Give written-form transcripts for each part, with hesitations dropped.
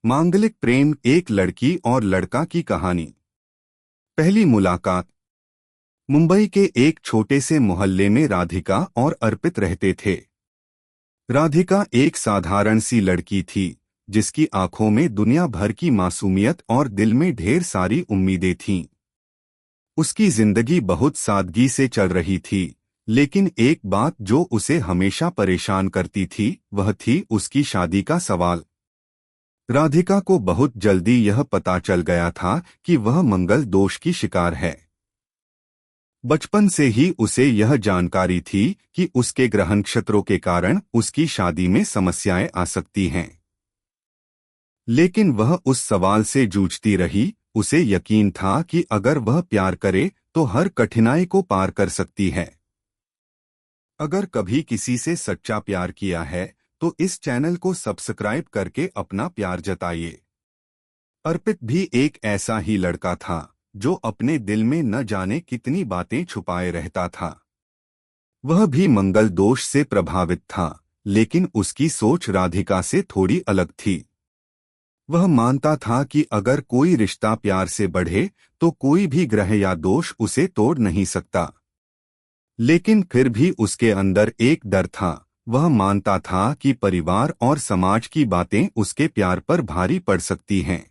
मांगलिक प्रेम, एक लड़की और लड़का की कहानी। पहली मुलाकात। मुंबई के एक छोटे से मोहल्ले में राधिका और अर्पित रहते थे। राधिका एक साधारण सी लड़की थी जिसकी आंखों में दुनिया भर की मासूमियत और दिल में ढेर सारी उम्मीदें थीं। उसकी जिंदगी बहुत सादगी से चल रही थी, लेकिन एक बात जो उसे हमेशा परेशान करती थी वह थी उसकी शादी का सवाल। राधिका को बहुत जल्दी यह पता चल गया था कि वह मंगल दोष की शिकार है। बचपन से ही उसे यह जानकारी थी कि उसके ग्रह नक्षत्रों के कारण उसकी शादी में समस्याएं आ सकती हैं। लेकिन वह उस सवाल से जूझती रही। उसे यकीन था कि अगर वह प्यार करे तो हर कठिनाई को पार कर सकती है। अगर कभी किसी से सच्चा प्यार किया है तो इस चैनल को सब्सक्राइब करके अपना प्यार जताइए। अर्पित भी एक ऐसा ही लड़का था जो अपने दिल में न जाने कितनी बातें छुपाए रहता था। वह भी मंगल दोष से प्रभावित था, लेकिन उसकी सोच राधिका से थोड़ी अलग थी। वह मानता था कि अगर कोई रिश्ता प्यार से बढ़े तो कोई भी ग्रह या दोष उसे तोड़ नहीं सकता। लेकिन फिर भी उसके अंदर एक डर था। वह मानता था कि परिवार और समाज की बातें उसके प्यार पर भारी पड़ सकती हैं।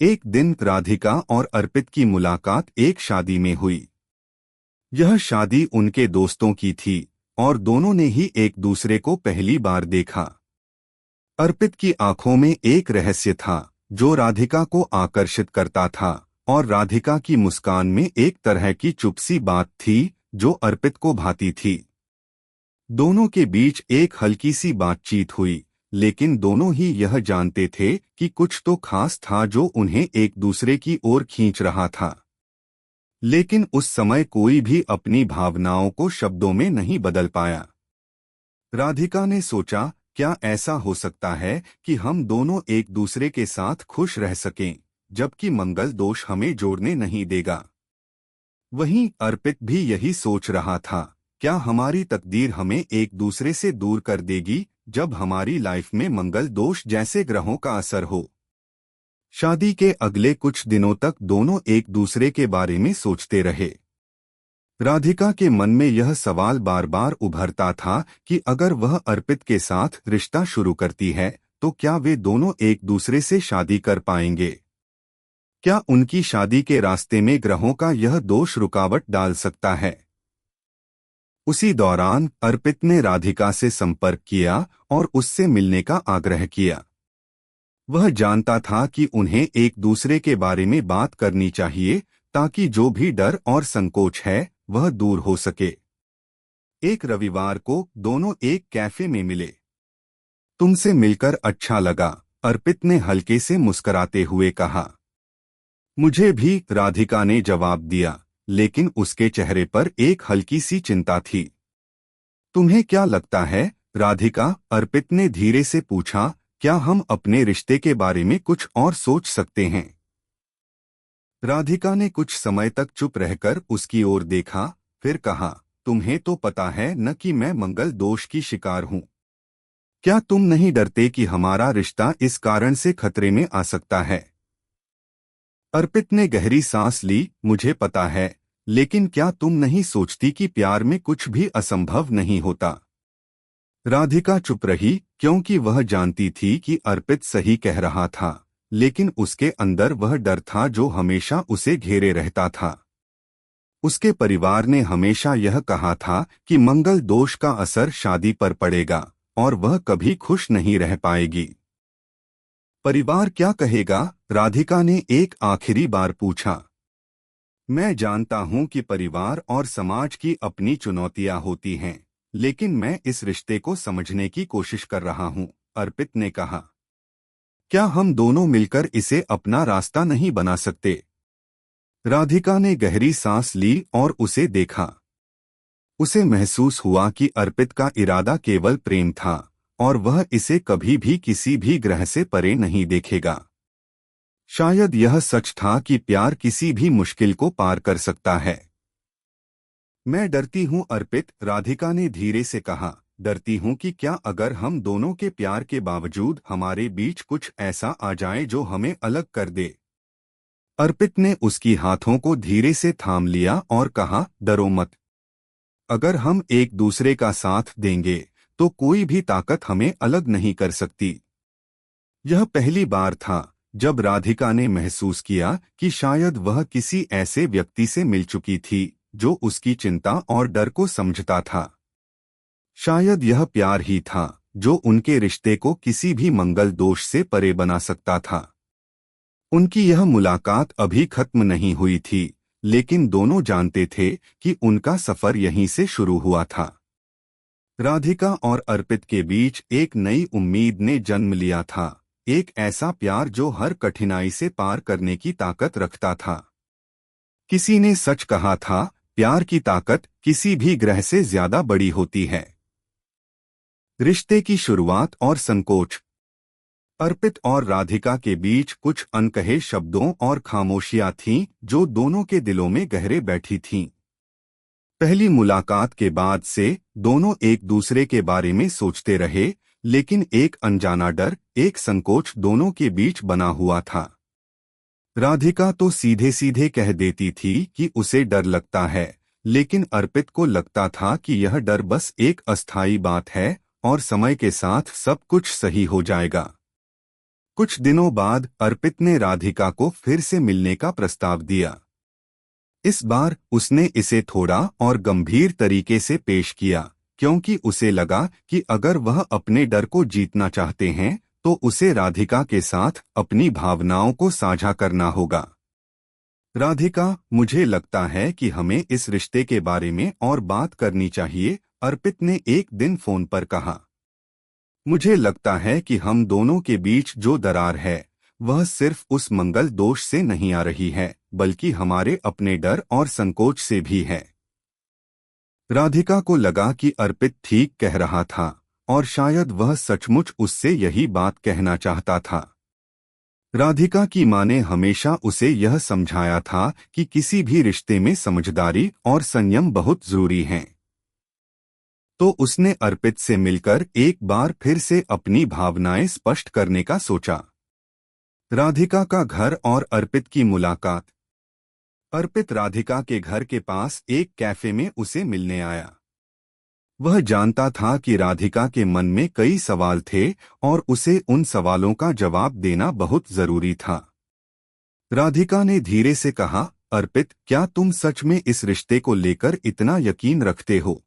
एक दिन राधिका और अर्पित की मुलाकात एक शादी में हुई। यह शादी उनके दोस्तों की थी और दोनों ने ही एक दूसरे को पहली बार देखा। अर्पित की आंखों में एक रहस्य था जो राधिका को आकर्षित करता था, और राधिका की मुस्कान में एक तरह की चुप सी बात थी जो अर्पित को भाती थी। दोनों के बीच एक हल्की सी बातचीत हुई, लेकिन दोनों ही यह जानते थे कि कुछ तो खास था जो उन्हें एक दूसरे की ओर खींच रहा था। लेकिन उस समय कोई भी अपनी भावनाओं को शब्दों में नहीं बदल पाया। राधिका ने सोचा, क्या ऐसा हो सकता है कि हम दोनों एक दूसरे के साथ खुश रह सकें, जबकि मंगल दोष हमें जोड़ने नहीं देगा। वहीं अर्पित भी यही सोच रहा था, क्या हमारी तकदीर हमें एक दूसरे से दूर कर देगी जब हमारी लाइफ में मंगल दोष जैसे ग्रहों का असर हो। शादी के अगले कुछ दिनों तक दोनों एक दूसरे के बारे में सोचते रहे। राधिका के मन में यह सवाल बार बार उभरता था कि अगर वह अर्पित के साथ रिश्ता शुरू करती है तो क्या वे दोनों एक दूसरे से शादी कर पाएंगे। क्या उनकी शादी के रास्ते में ग्रहों का यह दोष रुकावट डाल सकता है। उसी दौरान अर्पित ने राधिका से संपर्क किया और उससे मिलने का आग्रह किया। वह जानता था कि उन्हें एक दूसरे के बारे में बात करनी चाहिए ताकि जो भी डर और संकोच है वह दूर हो सके। एक रविवार को दोनों एक कैफे में मिले। तुमसे मिलकर अच्छा लगा, अर्पित ने हल्के से मुस्कुराते हुए कहा। मुझे भी, राधिका ने जवाब दिया, लेकिन उसके चेहरे पर एक हल्की सी चिंता थी। तुम्हें क्या लगता है, राधिका, अर्पित ने धीरे से पूछा, क्या हम अपने रिश्ते के बारे में कुछ और सोच सकते हैं। राधिका ने कुछ समय तक चुप रहकर उसकी ओर देखा, फिर कहा, तुम्हें तो पता है न कि मैं मंगल दोष की शिकार हूं। क्या तुम नहीं डरते कि हमारा रिश्ता इस कारण से खतरे में आ सकता है। अर्पित ने गहरी सांस ली, मुझे पता है, लेकिन क्या तुम नहीं सोचती कि प्यार में कुछ भी असंभव नहीं होता। राधिका चुप रही, क्योंकि वह जानती थी कि अर्पित सही कह रहा था, लेकिन उसके अंदर वह डर था जो हमेशा उसे घेरे रहता था। उसके परिवार ने हमेशा यह कहा था कि मंगल दोष का असर शादी पर पड़ेगा और वह कभी खुश नहीं रह पाएगी। परिवार क्या कहेगा, राधिका ने एक आखिरी बार पूछा। मैं जानता हूं कि परिवार और समाज की अपनी चुनौतियां होती हैं, लेकिन मैं इस रिश्ते को समझने की कोशिश कर रहा हूं, अर्पित ने कहा। क्या हम दोनों मिलकर इसे अपना रास्ता नहीं बना सकते। राधिका ने गहरी सांस ली और उसे देखा। उसे महसूस हुआ कि अर्पित का इरादा केवल प्रेम था और वह इसे कभी भी किसी भी ग्रह से परे नहीं देखेगा। शायद यह सच था कि प्यार किसी भी मुश्किल को पार कर सकता है। मैं डरती हूं अर्पित, राधिका ने धीरे से कहा, डरती हूँ कि क्या अगर हम दोनों के प्यार के बावजूद हमारे बीच कुछ ऐसा आ जाए जो हमें अलग कर दे। अर्पित ने उसकी हाथों को धीरे से थाम लिया और कहा, डरो मत। अगर हम एक दूसरे का साथ देंगे तो कोई भी ताकत हमें अलग नहीं कर सकती। यह पहली बार था जब राधिका ने महसूस किया कि शायद वह किसी ऐसे व्यक्ति से मिल चुकी थी जो उसकी चिंता और डर को समझता था। शायद यह प्यार ही था जो उनके रिश्ते को किसी भी मंगल दोष से परे बना सकता था। उनकी यह मुलाकात अभी खत्म नहीं हुई थी, लेकिन दोनों जानते थे कि उनका सफर यहीं से शुरू हुआ था। राधिका और अर्पित के बीच एक नई उम्मीद ने जन्म लिया था, एक ऐसा प्यार जो हर कठिनाई से पार करने की ताकत रखता था। किसी ने सच कहा था, प्यार की ताकत किसी भी ग्रह से ज्यादा बड़ी होती है। रिश्ते की शुरुआत और संकोच। अर्पित और राधिका के बीच कुछ अनकहे शब्दों और खामोशियां थीं जो दोनों के दिलों में गहरे बैठी थीं। पहली मुलाकात के बाद से दोनों एक दूसरे के बारे में सोचते रहे, लेकिन एक अनजाना डर, एक संकोच दोनों के बीच बना हुआ था। राधिका तो सीधे सीधे कह देती थी कि उसे डर लगता है, लेकिन अर्पित को लगता था कि यह डर बस एक अस्थायी बात है और समय के साथ सब कुछ सही हो जाएगा। कुछ दिनों बाद अर्पित ने राधिका को फिर से मिलने का प्रस्ताव दिया। इस बार उसने इसे थोड़ा और गंभीर तरीके से पेश किया, क्योंकि उसे लगा कि अगर वह अपने डर को जीतना चाहते हैं तो उसे राधिका के साथ अपनी भावनाओं को साझा करना होगा। राधिका, मुझे लगता है कि हमें इस रिश्ते के बारे में और बात करनी चाहिए, अर्पित ने एक दिन फोन पर कहा। मुझे लगता है कि हम दोनों के बीच जो दरार है वह सिर्फ उस मंगल दोष से नहीं आ रही है, बल्कि हमारे अपने डर और संकोच से भी है। राधिका को लगा कि अर्पित ठीक कह रहा था और शायद वह सचमुच उससे यही बात कहना चाहता था। राधिका की मां ने हमेशा उसे यह समझाया था कि किसी भी रिश्ते में समझदारी और संयम बहुत जरूरी हैं। तो उसने अर्पित से मिलकर एक बार फिर से अपनी भावनाएं स्पष्ट करने का सोचा। राधिका का घर और अर्पित की मुलाकात। अर्पित राधिका के घर के पास एक कैफे में उसे मिलने आया। वह जानता था कि राधिका के मन में कई सवाल थे और उसे उन सवालों का जवाब देना बहुत जरूरी था। राधिका ने धीरे से कहा, अर्पित, क्या तुम सच में इस रिश्ते को लेकर इतना यकीन रखते हो?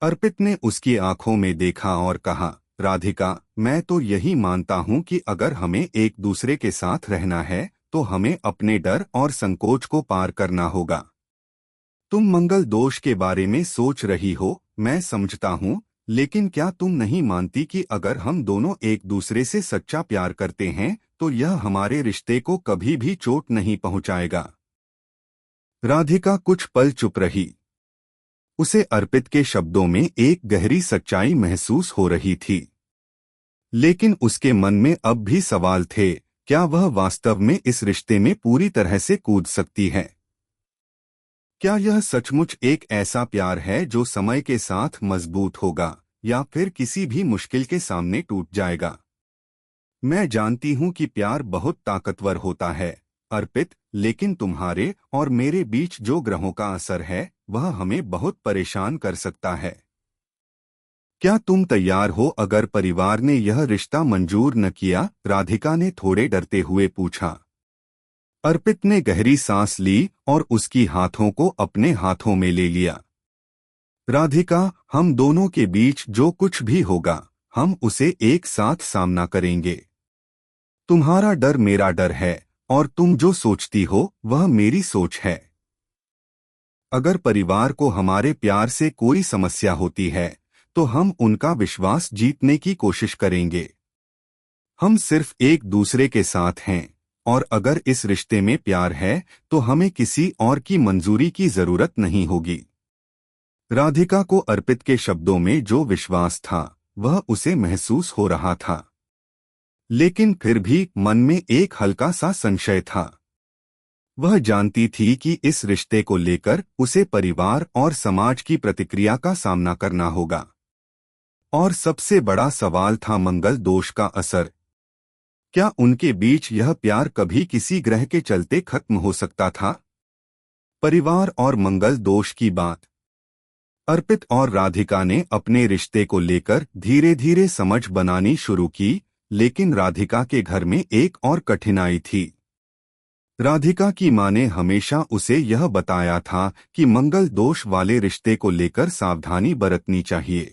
अर्पित ने उसकी आंखों में देखा और कहा, राधिका, मैं तो यही मानता हूँ कि अगर हमें एक दूसरे के साथ रहना है तो हमें अपने डर और संकोच को पार करना होगा। तुम मंगल दोष के बारे में सोच रही हो, मैं समझता हूँ, लेकिन क्या तुम नहीं मानती कि अगर हम दोनों एक दूसरे से सच्चा प्यार करते हैं तो यह हमारे रिश्ते को कभी भी चोट नहीं पहुँचाएगा? राधिका कुछ पल चुप रही। उसे अर्पित के शब्दों में एक गहरी सच्चाई महसूस हो रही थी, लेकिन उसके मन में अब भी सवाल थे, क्या वह वास्तव में इस रिश्ते में पूरी तरह से कूद सकती है? क्या यह सचमुच एक ऐसा प्यार है जो समय के साथ मजबूत होगा या फिर किसी भी मुश्किल के सामने टूट जाएगा? मैं जानती हूँ कि प्यार बहुत ताकतवर होता है, अर्पित, लेकिन तुम्हारे और मेरे बीच जो ग्रहों का असर है वह हमें बहुत परेशान कर सकता है। क्या तुम तैयार हो अगर परिवार ने यह रिश्ता मंजूर न किया? राधिका ने थोड़े डरते हुए पूछा। अर्पित ने गहरी सांस ली और उसकी हाथों को अपने हाथों में ले लिया। राधिका, हम दोनों के बीच जो कुछ भी होगा हम उसे एक साथ सामना करेंगे। तुम्हारा डर मेरा डर है और तुम जो सोचती हो वह मेरी सोच है। अगर परिवार को हमारे प्यार से कोई समस्या होती है तो हम उनका विश्वास जीतने की कोशिश करेंगे। हम सिर्फ एक दूसरे के साथ हैं और अगर इस रिश्ते में प्यार है तो हमें किसी और की मंजूरी की जरूरत नहीं होगी। राधिका को अर्पित के शब्दों में जो विश्वास था वह उसे महसूस हो रहा था, लेकिन फिर भी मन में एक हल्का सा संशय था। वह जानती थी कि इस रिश्ते को लेकर उसे परिवार और समाज की प्रतिक्रिया का सामना करना होगा। और सबसे बड़ा सवाल था मंगल दोष का असर। क्या उनके बीच यह प्यार कभी किसी ग्रह के चलते खत्म हो सकता था? परिवार और मंगल दोष की बात। अर्पित और राधिका ने अपने रिश्ते को लेकर धीरे धीरे समझ बनानी शुरू की, लेकिन राधिका के घर में एक और कठिनाई थी। राधिका की मां ने हमेशा उसे यह बताया था कि मंगल दोष वाले रिश्ते को लेकर सावधानी बरतनी चाहिए।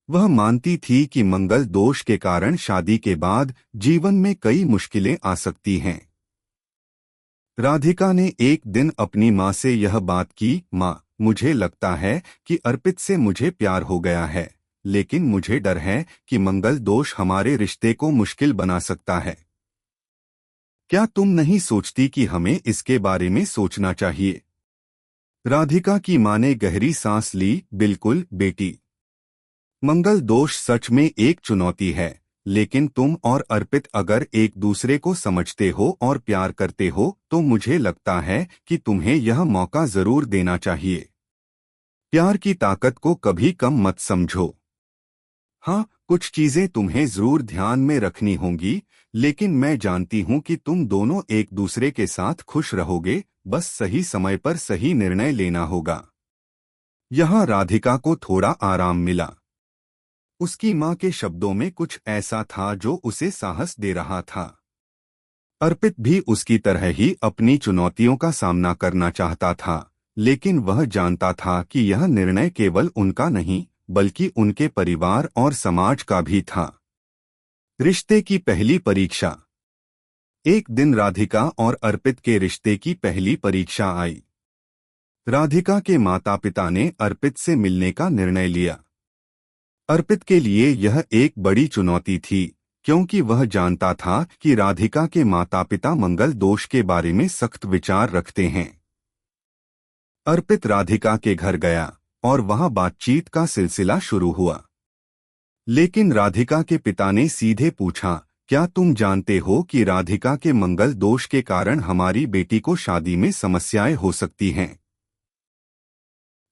वह मानती थी कि मंगल दोष के कारण शादी के बाद जीवन में कई मुश्किलें आ सकती हैं। राधिका ने एक दिन अपनी मां से यह बात की, मां, मुझे लगता है कि अर्पित से मुझे प्यार हो गया है, लेकिन मुझे डर है कि मंगल दोष हमारे रिश्ते को मुश्किल बना सकता है। क्या तुम नहीं सोचती कि हमें इसके बारे में सोचना चाहिए? राधिका की मां ने गहरी सांस ली, बिल्कुल बेटी। मंगल दोष सच में एक चुनौती है, लेकिन तुम और अर्पित अगर एक दूसरे को समझते हो और प्यार करते हो तो मुझे लगता है कि तुम्हें यह मौका जरूर देना चाहिए। प्यार की ताकत को कभी कम मत समझो। हाँ, कुछ चीजें तुम्हें जरूर ध्यान में रखनी होंगी, लेकिन मैं जानती हूँ कि तुम दोनों एक दूसरे के साथ खुश रहोगे, बस सही समय पर सही निर्णय लेना होगा। यहाँ राधिका को थोड़ा आराम मिला। उसकी मां के शब्दों में कुछ ऐसा था जो उसे साहस दे रहा था। अर्पित भी उसकी तरह ही अपनी चुनौतियों का सामना करना चाहता था, लेकिन वह जानता था कि यह निर्णय केवल उनका नहीं, बल्कि उनके परिवार और समाज का भी था। रिश्ते की पहली परीक्षा। एक दिन राधिका और अर्पित के रिश्ते की पहली परीक्षा आई। राधिका के माता पिता ने अर्पित से मिलने का निर्णय लिया। अर्पित के लिए यह एक बड़ी चुनौती थी, क्योंकि वह जानता था कि राधिका के माता पिता मंगल दोष के बारे में सख्त विचार रखते हैं। अर्पित राधिका के घर गया और वहां बातचीत का सिलसिला शुरू हुआ। लेकिन राधिका के पिता ने सीधे पूछा, क्या तुम जानते हो कि राधिका के मंगल दोष के कारण हमारी बेटी को शादी में समस्याएं हो सकती हैं?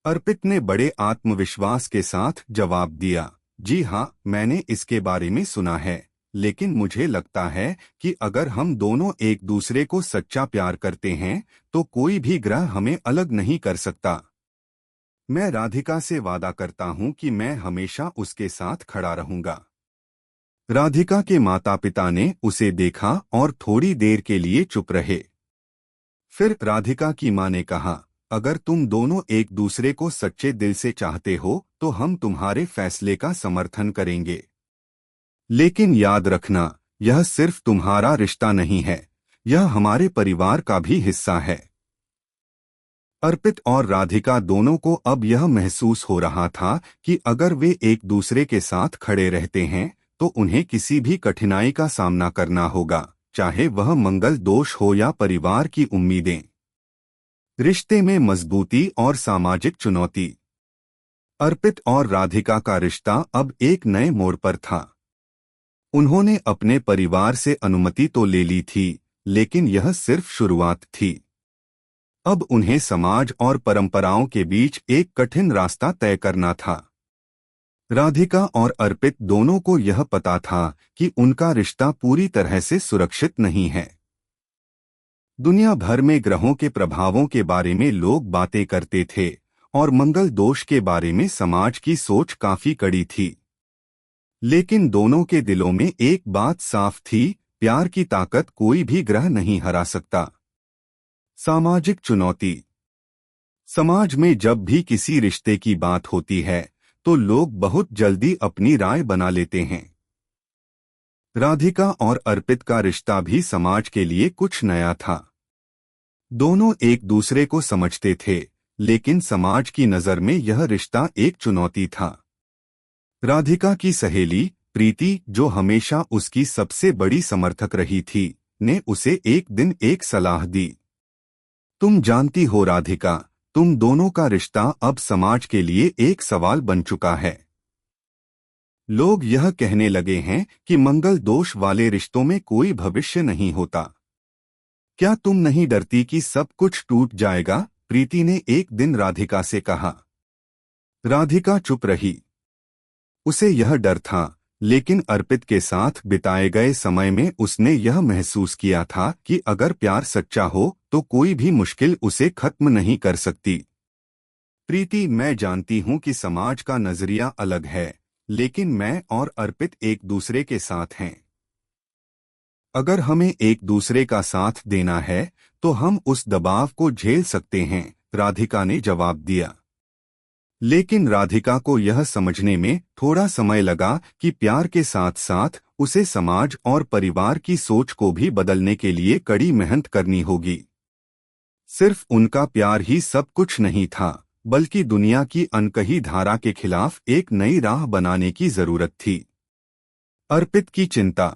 अर्पित ने बड़े आत्मविश्वास के साथ जवाब दिया, जी हाँ, मैंने इसके बारे में सुना है, लेकिन मुझे लगता है कि अगर हम दोनों एक दूसरे को सच्चा प्यार करते हैं तो कोई भी ग्रह हमें अलग नहीं कर सकता। मैं राधिका से वादा करता हूँ कि मैं हमेशा उसके साथ खड़ा रहूंगा। राधिका के माता पिता ने उसे देखा और थोड़ी देर के लिए चुप रहे। फिर राधिका की मां ने कहा, अगर तुम दोनों एक दूसरे को सच्चे दिल से चाहते हो तो हम तुम्हारे फैसले का समर्थन करेंगे। लेकिन याद रखना, यह सिर्फ तुम्हारा रिश्ता नहीं है, यह हमारे परिवार का भी हिस्सा है। अर्पित और राधिका दोनों को अब यह महसूस हो रहा था कि अगर वे एक दूसरे के साथ खड़े रहते हैं तो उन्हें किसी भी कठिनाई का सामना करना होगा, चाहे वह मंगल दोष हो या परिवार की उम्मीदें। रिश्ते में मजबूती और सामाजिक चुनौती। अर्पित और राधिका का रिश्ता अब एक नए मोड़ पर था। उन्होंने अपने परिवार से अनुमति तो ले ली थी, लेकिन यह सिर्फ शुरुआत थी। अब उन्हें समाज और परंपराओं के बीच एक कठिन रास्ता तय करना था। राधिका और अर्पित दोनों को यह पता था कि उनका रिश्ता पूरी तरह से सुरक्षित नहीं है। दुनिया भर में ग्रहों के प्रभावों के बारे में लोग बातें करते थे और मंगल दोष के बारे में समाज की सोच काफी कड़ी थी। लेकिन दोनों के दिलों में एक बात साफ थी, प्यार की ताकत कोई भी ग्रह नहीं हरा सकता। सामाजिक चुनौती। समाज में जब भी किसी रिश्ते की बात होती है तो लोग बहुत जल्दी अपनी राय बना लेते हैं। राधिका और अर्पित का रिश्ता भी समाज के लिए कुछ नया था। दोनों एक दूसरे को समझते थे, लेकिन समाज की नजर में यह रिश्ता एक चुनौती था। राधिका की सहेली प्रीति, जो हमेशा उसकी सबसे बड़ी समर्थक रही थी, ने उसे एक दिन एक सलाह दी। तुम जानती हो राधिका, तुम दोनों का रिश्ता अब समाज के लिए एक सवाल बन चुका है। लोग यह कहने लगे हैं कि मंगल दोष वाले रिश्तों में कोई भविष्य नहीं होता। क्या तुम नहीं डरती कि सब कुछ टूट जाएगा? प्रीति ने एक दिन राधिका से कहा। राधिका चुप रही। उसे यह डर था, लेकिन अर्पित के साथ बिताए गए समय में उसने यह महसूस किया था कि अगर प्यार सच्चा हो तो कोई भी मुश्किल उसे खत्म नहीं कर सकती। प्रीति, मैं जानती हूँ कि समाज का नजरिया अलग है, लेकिन मैं और अर्पित एक दूसरे के साथ हैं। अगर हमें एक दूसरे का साथ देना है तो हम उस दबाव को झेल सकते हैं, राधिका ने जवाब दिया। लेकिन राधिका को यह समझने में थोड़ा समय लगा कि प्यार के साथ साथ उसे समाज और परिवार की सोच को भी बदलने के लिए कड़ी मेहनत करनी होगी। सिर्फ उनका प्यार ही सब कुछ नहीं था, बल्कि दुनिया की अनकही धारा के खिलाफ एक नई राह बनाने की जरूरत थी। अर्पित की चिंता।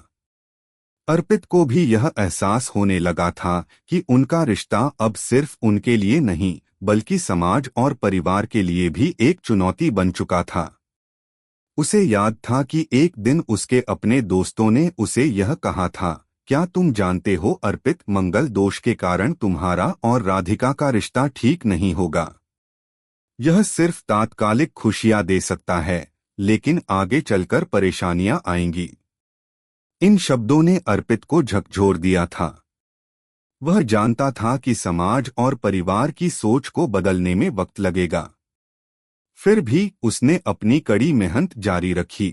अर्पित को भी यह एहसास होने लगा था कि उनका रिश्ता अब सिर्फ उनके लिए नहीं, बल्कि समाज और परिवार के लिए भी एक चुनौती बन चुका था। उसे याद था कि एक दिन उसके अपने दोस्तों ने उसे यह कहा था, क्या तुम जानते हो अर्पित, मंगल दोष के कारण तुम्हारा और राधिका का रिश्ता ठीक नहीं होगा। यह सिर्फ तात्कालिक खुशियां दे सकता है, लेकिन आगे चलकर परेशानियां आएंगी। इन शब्दों ने अर्पित को झकझोर दिया था। वह जानता था कि समाज और परिवार की सोच को बदलने में वक्त लगेगा। फिर भी उसने अपनी कड़ी मेहनत जारी रखी।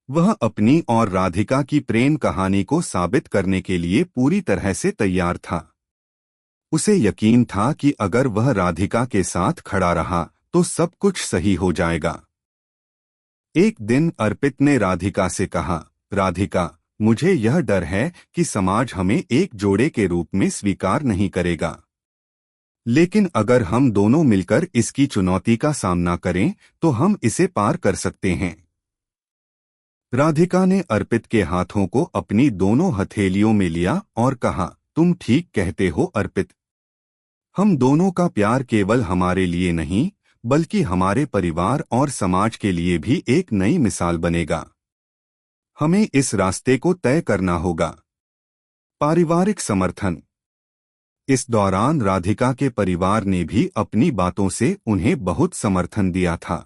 वह अपनी और राधिका की प्रेम कहानी को साबित करने के लिए पूरी तरह से तैयार था। उसे यकीन था कि अगर वह राधिका के साथ खड़ा रहा तो सब कुछ सही हो जाएगा। एक दिन अर्पित ने राधिका से कहा, राधिका, मुझे यह डर है कि समाज हमें एक जोड़े के रूप में स्वीकार नहीं करेगा। लेकिन अगर हम दोनों मिलकर इसकी चुनौती का सामना करें तो हम इसे पार कर सकते हैं। राधिका ने अर्पित के हाथों को अपनी दोनों हथेलियों में लिया और कहा, तुम ठीक कहते हो अर्पित। हम दोनों का प्यार केवल हमारे लिए नहीं, बल्कि हमारे परिवार और समाज के लिए भी एक नई मिसाल बनेगा। हमें इस रास्ते को तय करना होगा। पारिवारिक समर्थन। इस दौरान राधिका के परिवार ने भी अपनी बातों से उन्हें बहुत समर्थन दिया था।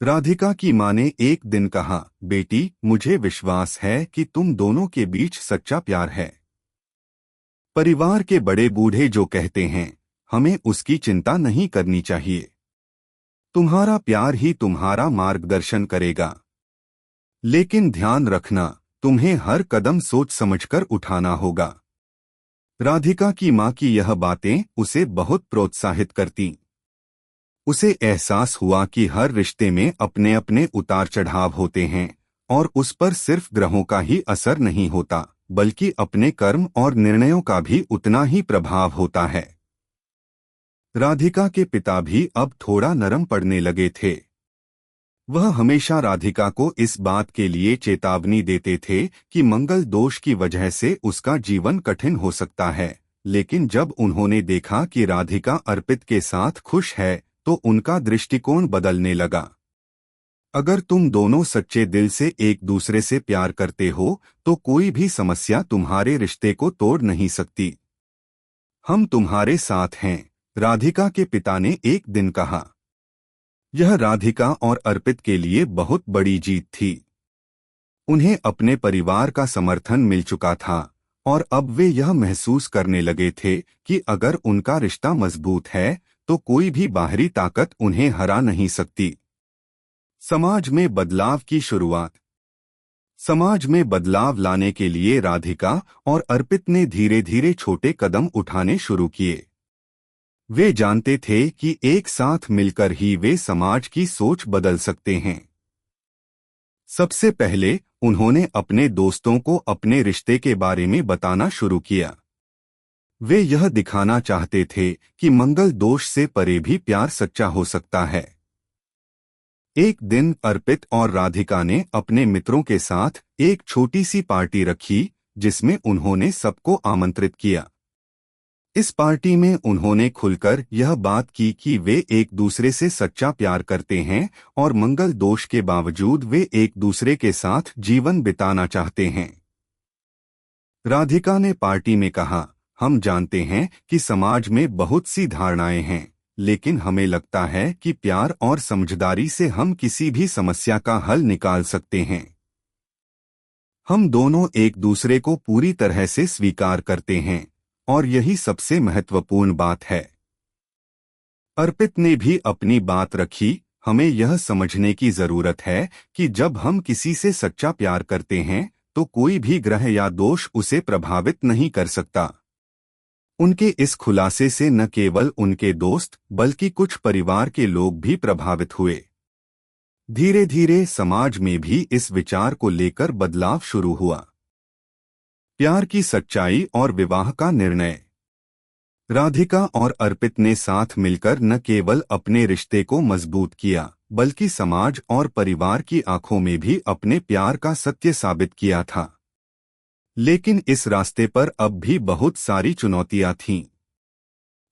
राधिका की मां ने एक दिन कहा, बेटी, मुझे विश्वास है कि तुम दोनों के बीच सच्चा प्यार है। परिवार के बड़े बूढ़े जो कहते हैं, हमें उसकी चिंता नहीं करनी चाहिए। तुम्हारा प्यार ही तुम्हारा मार्गदर्शन करेगा। लेकिन ध्यान रखना, तुम्हें हर कदम सोच समझकर उठाना होगा। राधिका की मां की यह बातें उसे बहुत प्रोत्साहित करतीं। उसे एहसास हुआ कि हर रिश्ते में अपने अपने उतार चढ़ाव होते हैं और उस पर सिर्फ ग्रहों का ही असर नहीं होता, बल्कि अपने कर्म और निर्णयों का भी उतना ही प्रभाव होता है। राधिका के पिता भी अब थोड़ा नरम पड़ने लगे थे। वह हमेशा राधिका को इस बात के लिए चेतावनी देते थे कि मंगल दोष की वजह से उसका जीवन कठिन हो सकता है, लेकिन जब उन्होंने देखा कि राधिका अर्पित के साथ खुश है तो उनका दृष्टिकोण बदलने लगा। अगर तुम दोनों सच्चे दिल से एक दूसरे से प्यार करते हो तो कोई भी समस्या तुम्हारे रिश्ते को तोड़ नहीं सकती। हम तुम्हारे साथ हैं, राधिका के पिता ने एक दिन कहा। यह राधिका और अर्पित के लिए बहुत बड़ी जीत थी। उन्हें अपने परिवार का समर्थन मिल चुका था और अब वे यह महसूस करने लगे थे कि अगर उनका रिश्ता मजबूत है तो कोई भी बाहरी ताकत उन्हें हरा नहीं सकती। समाज में बदलाव की शुरुआत। समाज में बदलाव लाने के लिए राधिका और अर्पित ने धीरे धीरे छोटे कदम उठाने शुरू किए। वे जानते थे कि एक साथ मिलकर ही वे समाज की सोच बदल सकते हैं। सबसे पहले उन्होंने अपने दोस्तों को अपने रिश्ते के बारे में बताना शुरू किया। वे यह दिखाना चाहते थे कि मंगल दोष से परे भी प्यार सच्चा हो सकता है। एक दिन अर्पित और राधिका ने अपने मित्रों के साथ एक छोटी सी पार्टी रखी, जिसमें उन्होंने सबको आमंत्रित किया। इस पार्टी में उन्होंने खुलकर यह बात की कि वे एक दूसरे से सच्चा प्यार करते हैं और मंगल दोष के बावजूद वे एक दूसरे के साथ जीवन बिताना चाहते हैं। राधिका ने पार्टी में कहा, हम जानते हैं कि समाज में बहुत सी धारणाएं हैं, लेकिन हमें लगता है कि प्यार और समझदारी से हम किसी भी समस्या का हल निकाल सकते हैं। हम दोनों एक दूसरे को पूरी तरह से स्वीकार करते हैं, और यही सबसे महत्वपूर्ण बात है। अर्पित ने भी अपनी बात रखी। हमें यह समझने की जरूरत है कि जब हम किसी से सच्चा प्यार करते हैं तो कोई भी ग्रह या दोष उसे प्रभावित नहीं कर सकता। उनके इस खुलासे से न केवल उनके दोस्त बल्कि कुछ परिवार के लोग भी प्रभावित हुए। धीरे धीरे समाज में भी इस विचार को लेकर बदलाव शुरू हुआ। प्यार की सच्चाई और विवाह का निर्णय। राधिका और अर्पित ने साथ मिलकर न केवल अपने रिश्ते को मजबूत किया बल्कि समाज और परिवार की आंखों में भी अपने प्यार का सत्य साबित किया था। लेकिन इस रास्ते पर अब भी बहुत सारी चुनौतियां थीं।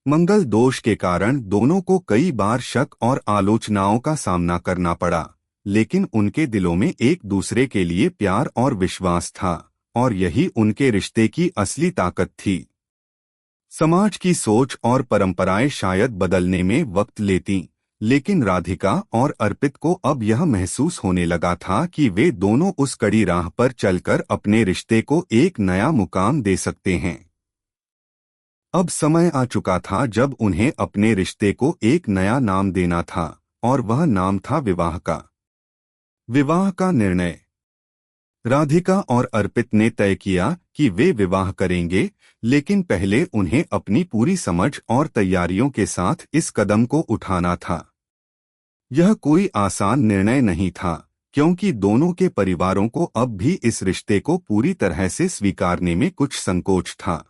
मंगल दोष के कारण दोनों को कई बार शक और आलोचनाओं का सामना करना पड़ा, लेकिन उनके दिलों में एक दूसरे के लिए प्यार और विश्वास था, और यही उनके रिश्ते की असली ताकत थी। समाज की सोच और परंपराएं शायद बदलने में वक्त लेती, लेकिन राधिका और अर्पित को अब यह महसूस होने लगा था कि वे दोनों उस कड़ी राह पर चलकर अपने रिश्ते को एक नया मुकाम दे सकते हैं। अब समय आ चुका था जब उन्हें अपने रिश्ते को एक नया नाम देना था, और वह नाम था विवाह का। विवाह का निर्णय। राधिका और अर्पित ने तय किया कि वे विवाह करेंगे, लेकिन पहले उन्हें अपनी पूरी समझ और तैयारियों के साथ इस कदम को उठाना था। यह कोई आसान निर्णय नहीं था, क्योंकि दोनों के परिवारों को अब भी इस रिश्ते को पूरी तरह से स्वीकारने में कुछ संकोच था।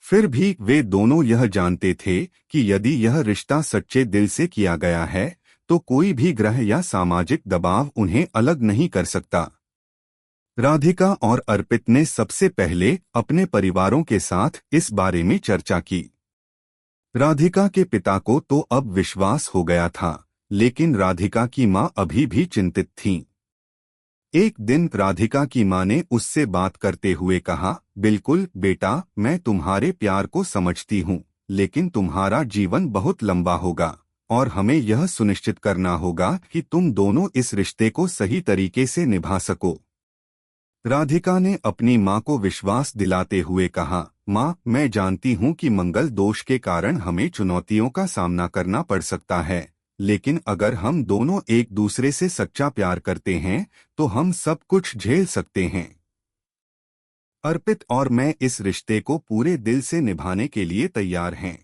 फिर भी वे दोनों यह जानते थे कि यदि यह रिश्ता सच्चे दिल से किया गया है तो कोई भी ग्रह या सामाजिक दबाव उन्हें अलग नहीं कर सकता। राधिका और अर्पित ने सबसे पहले अपने परिवारों के साथ इस बारे में चर्चा की। राधिका के पिता को तो अब विश्वास हो गया था, लेकिन राधिका की मां अभी भी चिंतित थीं। एक दिन राधिका की मां ने उससे बात करते हुए कहा, बिल्कुल बेटा, मैं तुम्हारे प्यार को समझती हूँ, लेकिन तुम्हारा जीवन बहुत लंबा होगा और हमें यह सुनिश्चित करना होगा कि तुम दोनों इस रिश्ते को सही तरीके से निभा सको। राधिका ने अपनी मां को विश्वास दिलाते हुए कहा, मां, मैं जानती हूं कि मंगल दोष के कारण हमें चुनौतियों का सामना करना पड़ सकता है, लेकिन अगर हम दोनों एक दूसरे से सच्चा प्यार करते हैं तो हम सब कुछ झेल सकते हैं। अर्पित और मैं इस रिश्ते को पूरे दिल से निभाने के लिए तैयार हैं।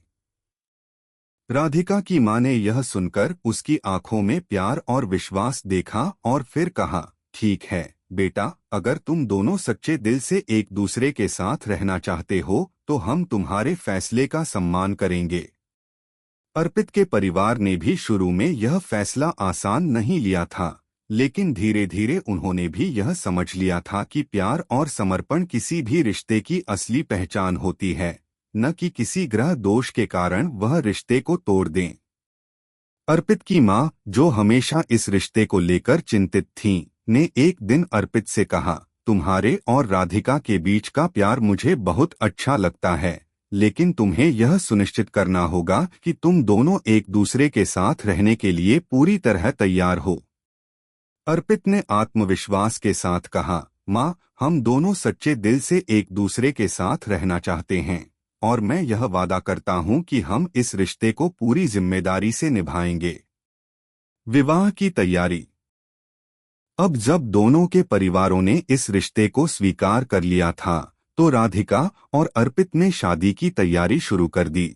राधिका की मां ने यह सुनकर उसकी आंखों में प्यार और विश्वास देखा और फिर कहा, ठीक है बेटा, अगर तुम दोनों सच्चे दिल से एक दूसरे के साथ रहना चाहते हो तो हम तुम्हारे फैसले का सम्मान करेंगे। अर्पित के परिवार ने भी शुरू में यह फैसला आसान नहीं लिया था, लेकिन धीरे धीरे उन्होंने भी यह समझ लिया था कि प्यार और समर्पण किसी भी रिश्ते की असली पहचान होती है, न कि किसी ग्रह दोष के कारण वह रिश्ते को तोड़ दें। अर्पित की मां, जो हमेशा इस रिश्ते को लेकर चिंतित थीं, ने एक दिन अर्पित से कहा, तुम्हारे और राधिका के बीच का प्यार मुझे बहुत अच्छा लगता है, लेकिन तुम्हें यह सुनिश्चित करना होगा कि तुम दोनों एक दूसरे के साथ रहने के लिए पूरी तरह तैयार हो। अर्पित ने आत्मविश्वास के साथ कहा, मां, हम दोनों सच्चे दिल से एक दूसरे के साथ रहना चाहते हैं, और मैं यह वादा करता हूं कि हम इस रिश्ते को पूरी जिम्मेदारी से निभाएंगे। विवाह की तैयारी। अब जब दोनों के परिवारों ने इस रिश्ते को स्वीकार कर लिया था तो राधिका और अर्पित ने शादी की तैयारी शुरू कर दी।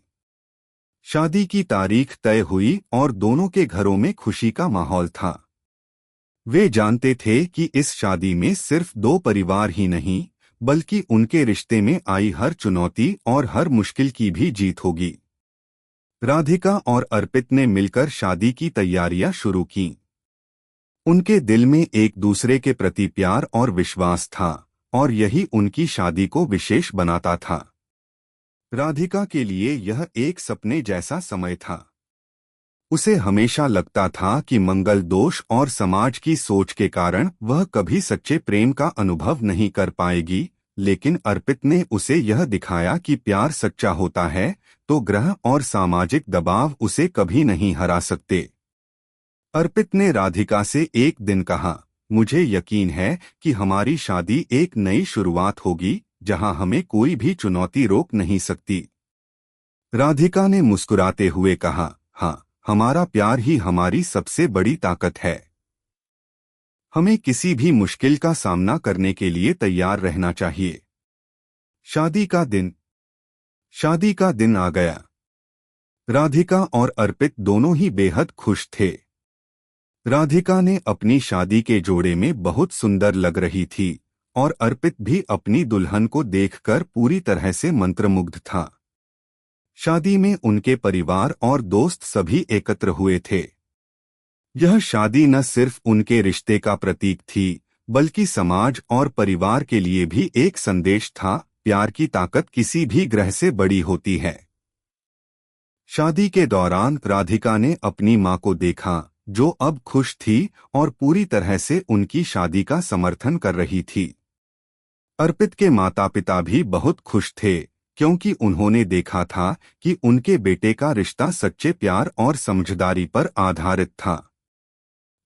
शादी की तारीख तय हुई और दोनों के घरों में खुशी का माहौल था। वे जानते थे कि इस शादी में सिर्फ दो परिवार ही नहीं, बल्कि उनके रिश्ते में आई हर चुनौती और हर मुश्किल की भी जीत होगी। राधिका और अर्पित ने मिलकर शादी की तैयारियां शुरू कीं। उनके दिल में एक दूसरे के प्रति प्यार और विश्वास था, और यही उनकी शादी को विशेष बनाता था। राधिका के लिए यह एक सपने जैसा समय था। उसे हमेशा लगता था कि मंगल दोष और समाज की सोच के कारण वह कभी सच्चे प्रेम का अनुभव नहीं कर पाएगी, लेकिन अर्पित ने उसे यह दिखाया कि प्यार सच्चा होता है तो ग्रह और सामाजिक दबाव उसे कभी नहीं हरा सकते। अर्पित ने राधिका से एक दिन कहा, मुझे यकीन है कि हमारी शादी एक नई शुरुआत होगी जहां हमें कोई भी चुनौती रोक नहीं सकती। राधिका ने मुस्कुराते हुए कहा, हाँ, हमारा प्यार ही हमारी सबसे बड़ी ताकत है। हमें किसी भी मुश्किल का सामना करने के लिए तैयार रहना चाहिए। शादी का दिन आ गया। राधिका और अर्पित दोनों ही बेहद खुश थे। राधिका ने अपनी शादी के जोड़े में बहुत सुंदर लग रही थी और अर्पित भी अपनी दुल्हन को देखकर पूरी तरह से मंत्रमुग्ध था। शादी में उनके परिवार और दोस्त सभी एकत्र हुए थे। यह शादी न सिर्फ उनके रिश्ते का प्रतीक थी बल्कि समाज और परिवार के लिए भी एक संदेश था, प्यार की ताकत किसी भी ग्रह से बड़ी होती है। शादी के दौरान राधिका ने अपनी मां को देखा जो अब खुश थी और पूरी तरह से उनकी शादी का समर्थन कर रही थी। अर्पित के माता पिता भी बहुत खुश थे क्योंकि उन्होंने देखा था कि उनके बेटे का रिश्ता सच्चे प्यार और समझदारी पर आधारित था।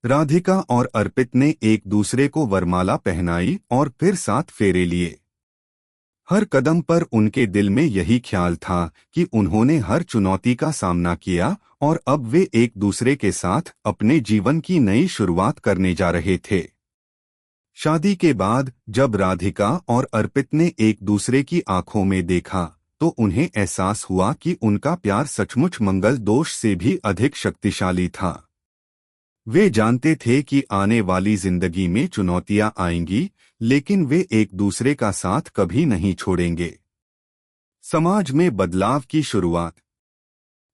राधिका और अर्पित ने एक दूसरे को वरमाला पहनाई और फिर 7 फेरे लिए। हर कदम पर उनके दिल में यही ख्याल था कि उन्होंने हर चुनौती का सामना किया और अब वे एक दूसरे के साथ अपने जीवन की नई शुरुआत करने जा रहे थे। शादी के बाद जब राधिका और अर्पित ने एक दूसरे की आंखों में देखा तो उन्हें एहसास हुआ कि उनका प्यार सचमुच मंगल दोष से भी अधिक शक्तिशाली था। वे जानते थे कि आने वाली जिंदगी में चुनौतियां आएंगी, लेकिन वे एक दूसरे का साथ कभी नहीं छोड़ेंगे। समाज में बदलाव की शुरुआत।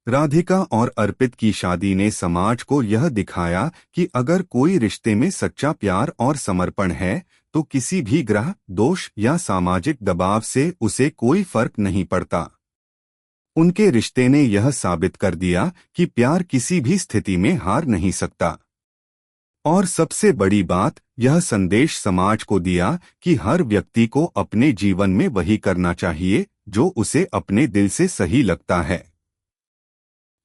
राधिका और अर्पित की शादी ने समाज को यह दिखाया कि अगर कोई रिश्ते में सच्चा प्यार और समर्पण है तो किसी भी ग्रह, दोष या सामाजिक दबाव से उसे कोई फर्क नहीं पड़ता। उनके रिश्ते ने यह साबित कर दिया कि प्यार किसी भी स्थिति में हार नहीं सकता। और सबसे बड़ी बात, यह संदेश समाज को दिया कि हर व्यक्ति को अपने जीवन में वही करना चाहिए जो उसे अपने दिल से सही लगता है।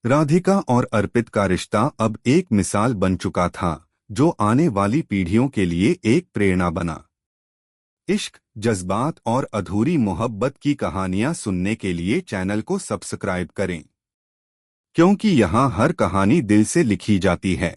राधिका और अर्पित का रिश्ता अब एक मिसाल बन चुका था जो आने वाली पीढ़ियों के लिए एक प्रेरणा बना। इश्क, जज्बात और अधूरी मोहब्बत की कहानियां सुनने के लिए चैनल को सब्सक्राइब करें, क्योंकि यहाँ हर कहानी दिल से लिखी जाती है।